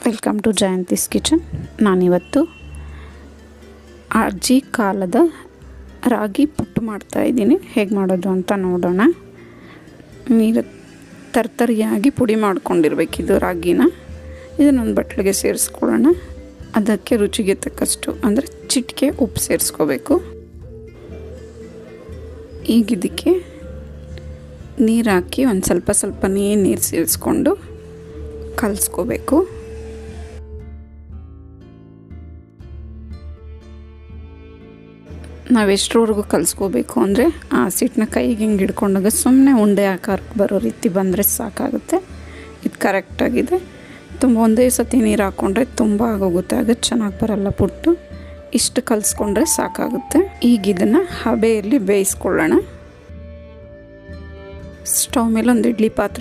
Welcome to Jayanthi's kitchen. ನಾನಿವತ್ತು ಅಜ್ಜಿ ಕಾಲದ ರಾಗಿ ಪುಟ್ಟು ಮಾಡ್ತಾಯಿದ್ದೀನಿ. ಹೇಗೆ ಮಾಡೋದು ಅಂತ ನೋಡೋಣ. ನೀರು ತರ್ತರಿಯಾಗಿ ಪುಡಿ ಮಾಡ್ಕೊಂಡಿರ್ಬೇಕಿದು ರಾಗಿನ. ಇದನ್ನೊಂದು ಬಟ್ಲಿಗೆ ಸೇರಿಸ್ಕೊಳ್ಳೋಣ. ಅದಕ್ಕೆ ರುಚಿಗೆ ತಕ್ಕಷ್ಟು ಅಂದರೆ ಚಿಟಿಕೆ ಉಪ್ಪು ಸೇರಿಸ್ಕೋಬೇಕು. ಈಗ ಇದಕ್ಕೆ ನೀರು ಹಾಕಿ ಒಂದು ಸ್ವಲ್ಪ ನೀರು ಸೇರಿಸ್ಕೊಂಡು ಕಲಿಸ್ಕೋಬೇಕು. ನಾವು ಎಷ್ಟರವರೆಗೂ ಕಲಿಸ್ಕೋಬೇಕು ಅಂದರೆ ಆ ಸಿಟ್ಟನ್ನ ಕೈಗೆ ಹಿಂಗೆ ಹಿಡ್ಕೊಂಡಾಗ ಸುಮ್ಮನೆ ಉಂಡೆ ಆಕಾರಕ್ಕೆ ಬರೋ ರೀತಿ ಬಂದರೆ ಸಾಕಾಗುತ್ತೆ. ಇದು ಕರೆಕ್ಟಾಗಿದೆ. ತುಂಬ ಒಂದೇ ಸತಿ ನೀರು ಹಾಕ್ಕೊಂಡ್ರೆ ತುಂಬ ಆಗೋಗುತ್ತೆ, ಆಗ ಚೆನ್ನಾಗಿ ಬರಲ್ಲ ಪುಟ್ಟು. ಇಷ್ಟು ಕಲಿಸ್ಕೊಂಡ್ರೆ ಸಾಕಾಗುತ್ತೆ. ಈಗ ಇದನ್ನು ಹಬೆಯಲ್ಲಿ ಬೇಯಿಸ್ಕೊಳ್ಳೋಣ. ಸ್ಟವ್ ಮೇಲೆ ಒಂದು ಇಡ್ಲಿ ಪಾತ್ರೆ